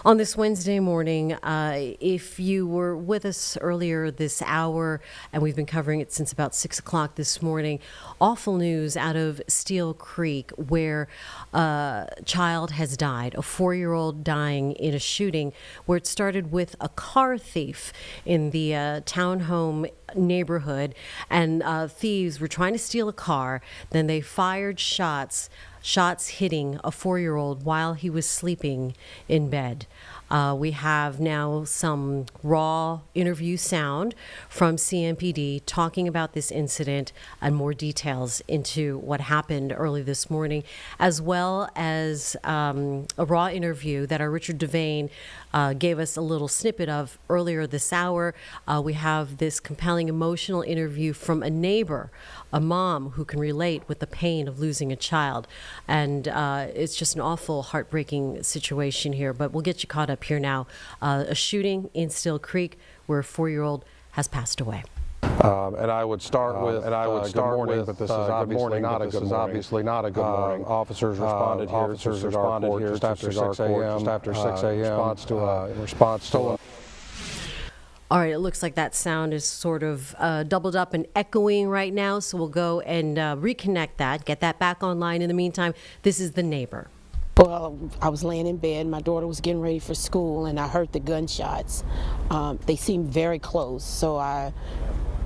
On this Wednesday morning, if you were with us earlier this hour, and we've been covering it since about 6 o'clock this morning, awful news out of Steele Creek where a child has died, a 4-year-old dying in a shooting where it started with a car thief in the townhome neighborhood, and thieves were trying to steal a car. Then they fired shots hitting a 4-year-old while he was sleeping in bed. We have now some raw interview sound from CMPD talking about this incident and more details into what happened early this morning, as well as a raw interview that our Richard Devane gave us a little snippet of earlier this hour. We have this compelling emotional interview from a neighbor, a mom who can relate with the pain of losing a child. And it's just an awful, heartbreaking situation here. But we'll get you caught up here now. A shooting in Steele Creek where a 4-year-old has passed away. And I would start with, good morning, but this is obviously not a good morning. Officers responded here to Cigar Court just after 6 a.m. In response to All right, it looks like that sound is sort of doubled up and echoing right now, so we'll go and reconnect that, get that back online. In the meantime, this is the neighbor. Well, I was laying in bed. My daughter was getting ready for school, and I heard the gunshots. They seemed very close, so I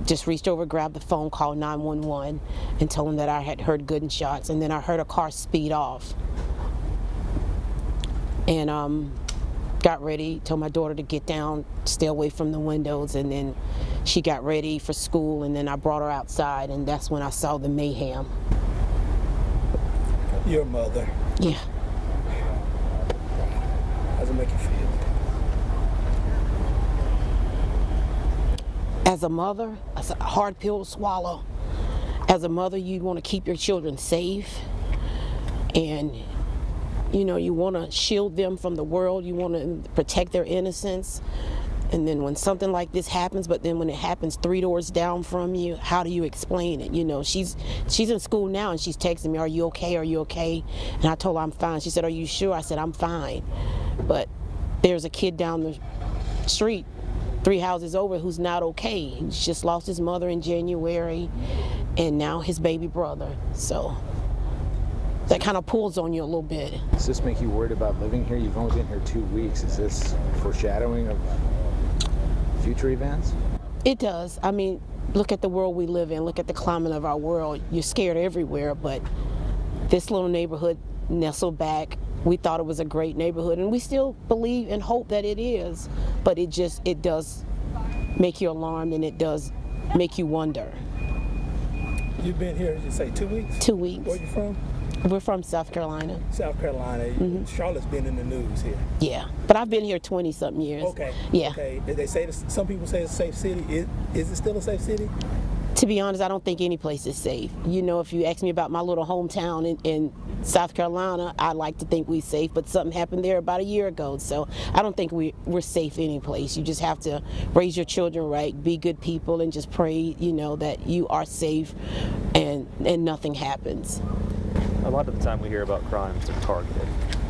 just reached over, grabbed the phone, called 911, and told them that I had heard gunshots. And then I heard a car speed off. And got ready, told my daughter to get down, stay away from the windows, and then she got ready for school, and then I brought her outside, and that's when I saw the mayhem. Your mother. Yeah. How does it make you feel? As a mother, it's a hard pill to swallow. As a mother, you want to keep your children safe, and you know, you want to shield them from the world. You want to protect their innocence. And then when something like this happens, but then when it happens 3 doors down from you, how do you explain it? You know, she's in school now, and she's texting me, "Are you okay? Are you okay?" And I told her I'm fine. She said, "Are you sure?" I said, "I'm fine." But there's a kid down the street, 3 houses over, who's not okay. He's just lost his mother in January, and now his baby brother. So that kind of pulls on you a little bit. Does this make you worried about living here? You've only been here 2 weeks. Is this foreshadowing of future events? It does. I mean, look at the world we live in. Look at the climate of our world. You're scared everywhere, but this little neighborhood nestled back, we thought it was a great neighborhood, and we still believe and hope that it is, but it does make you alarmed, and it does make you wonder. You've been here, did you say 2 weeks? 2 weeks. Where you from? We're from South Carolina. South Carolina. Mm-hmm. Charlotte's been in the news here. Yeah, but I've been here 20-something years. Okay. Yeah. Okay. Did they say some people say it's a safe city? Is it still a safe city? To be honest, I don't think any place is safe. You know, if you ask me about my little hometown in South Carolina, I like to think we're safe, but something happened there about a year ago, so I don't think we're safe any place. You just have to raise your children right, be good people, and just pray, you know, that you are safe and nothing happens. A lot of the time we hear about crimes that are targeted.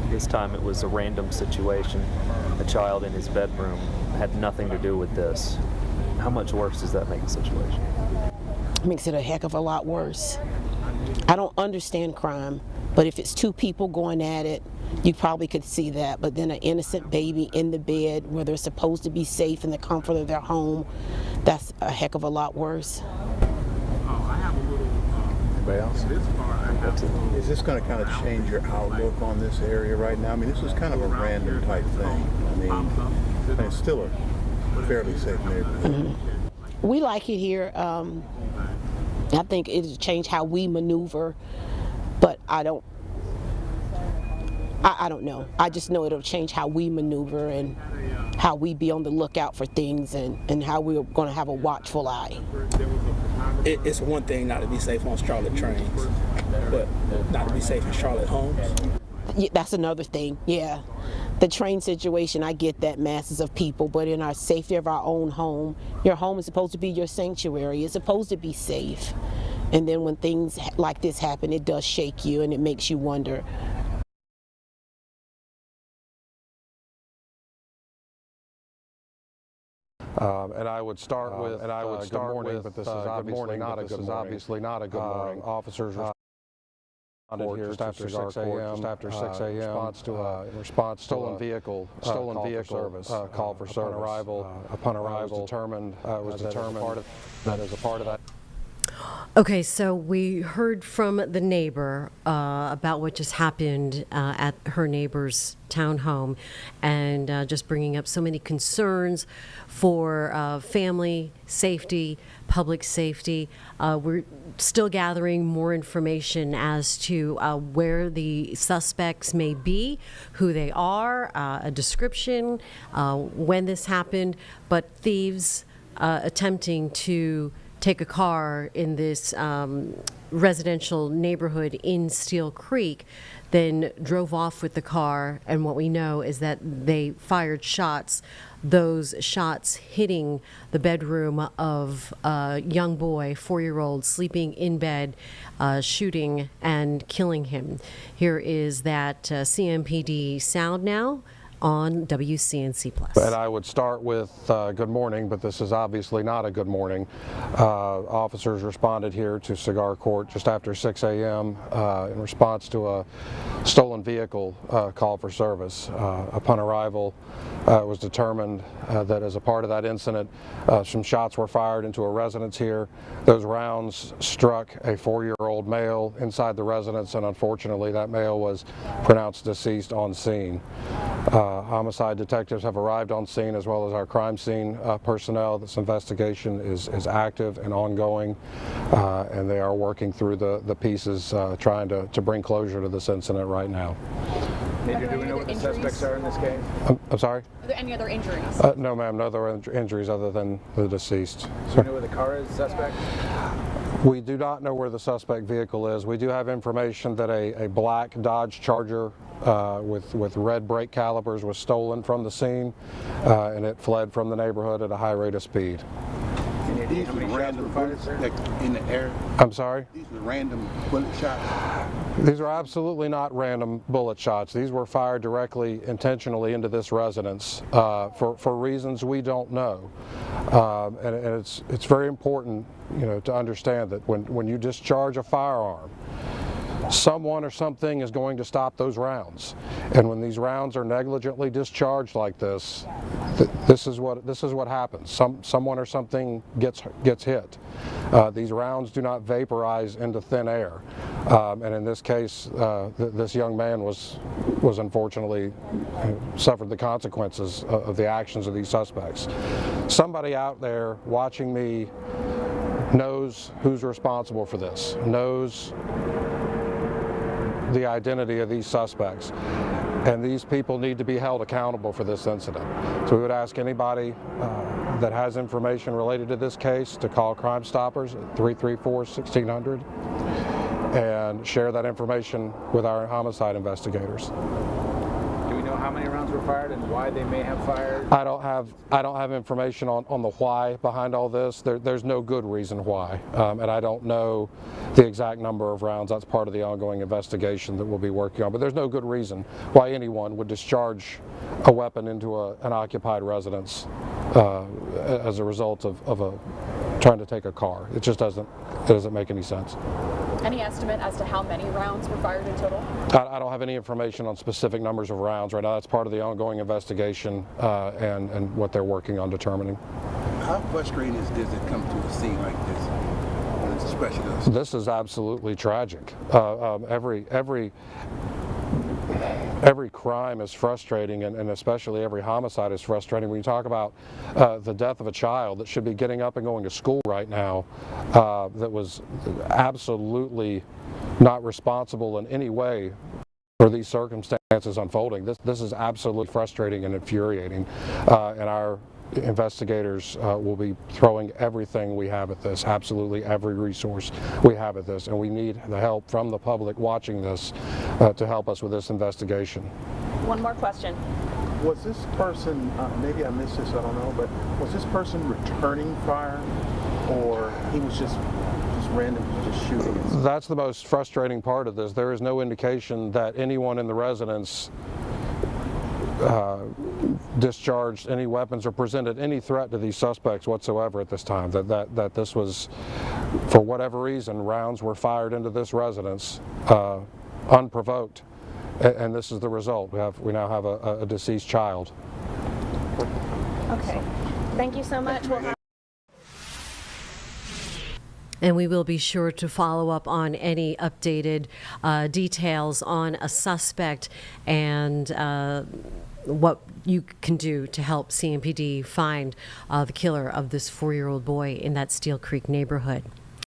This time it was a random situation. A child in his bedroom had nothing to do with this. How much worse does that make the situation? Makes it a heck of a lot worse. I don't understand crime, but if it's 2 people going at it, you probably could see that. But then an innocent baby in the bed where they're supposed to be safe in the comfort of their home, that's a heck of a lot worse. Anybody else? Is this going to kind of change your outlook on this area right now? I mean, this is kind of a random type thing. I mean, it's still a fairly safe neighborhood. Mm-hmm. We like it here. I think it'll change how we maneuver, but I don't know. I just know it'll change how we maneuver and how we be on the lookout for things, and how we're going to have a watchful eye. It's one thing not to be safe on Charlotte trains, but not to be safe in Charlotte homes. Yeah, that's another thing, yeah. The train situation, I get that, masses of people, but in our safety of our own home, your home is supposed to be your sanctuary. It's supposed to be safe. And then when things like this happen, it does shake you, and it makes you wonder, And I would start with, good morning, but this is obviously not a good morning. Officers responded here just after 6 a.m. In response to stolen vehicle service call for service. Upon arrival, was determined that as a part of that. Okay, so we heard from the neighbor about what just happened at her neighbor's townhome, and just bringing up so many concerns for family safety, public safety. We're still gathering more information as to where the suspects may be, who they are, a description, when this happened, but thieves attempting to take a car in this residential neighborhood in Steele Creek, then drove off with the car, and what we know is that they fired shots, those shots hitting the bedroom of a young boy, 4-year-old, sleeping in bed, shooting and killing him. Here is that CMPD sound now on WCNC Plus. And I would start with good morning, but this is obviously not a good morning. Officers responded here to Cigar Court just after 6 a.m. In response to a stolen vehicle call for service. Upon arrival, it was determined that as a part of that incident, some shots were fired into a residence here. Those rounds struck a 4-year-old male inside the residence, and unfortunately that male was pronounced deceased on scene. Homicide detectives have arrived on scene, as well as our crime scene personnel. This investigation is active and ongoing, and they are working through the pieces, trying to bring closure to this incident right now. Major, do we know what the suspects are in this case? I'm sorry? Are there any other injuries? No, ma'am, no other injuries other than the deceased. Do we know where the car is, suspect? We do not know where the suspect vehicle is. We do have information that a black Dodge Charger with red brake calipers was stolen from the scene, and it fled from the neighborhood at a high rate of speed. These are random bullets in the air. I'm sorry? These are random bullet shots. These are absolutely not random bullet shots. These were fired directly, intentionally into this residence for reasons we don't know. And it's very important, to understand that when you discharge a firearm, someone or something is going to stop those rounds, and when these rounds are negligently discharged like this, this is what happens. Someone or something gets hit. These rounds do not vaporize into thin air, and in this case, this young man was unfortunately suffered the consequences of the actions of these suspects. Somebody out there watching me knows who's responsible for this, knows the identity of these suspects, and these people need to be held accountable for this incident. So we would ask anybody that has information related to this case to call Crime Stoppers at 334-1600 and share that information with our homicide investigators. Do we know how many rounds were fired and why they may have fired? I don't have information on the why behind all this. There's no good reason why, and I don't know the exact number of rounds. That's part of the ongoing investigation that we'll be working on. But there's no good reason why anyone would discharge a weapon into an occupied residence as a result of trying to take a car. It just doesn't make any sense. Any estimate as to how many rounds were fired in total? I don't have any information on specific numbers of rounds right now. That's part of the ongoing investigation and what they're working on determining. How frustrating does it come to a scene like this? Especially this is absolutely tragic. Every crime is frustrating, and especially every homicide is frustrating. When you talk about the death of a child that should be getting up and going to school right now, that was absolutely not responsible in any way for these circumstances unfolding. This is absolutely frustrating and infuriating, and our investigators will be throwing everything we have at this, absolutely every resource we have at this, and we need the help from the public watching this to help us with this investigation. One more question. Was this person, maybe I missed this, I don't know, but was this person returning fire, or he was just randomly just shooting? That's the most frustrating part of this. There is no indication that anyone in the residence discharged any weapons or presented any threat to these suspects whatsoever at this time. That this was, for whatever reason, rounds were fired into this residence unprovoked, and this is the result. We now have a deceased child. Okay. Thank you so much. And we will be sure to follow up on any updated details on a suspect and what you can do to help CMPD find the killer of this 4-year-old boy in that Steele Creek neighborhood.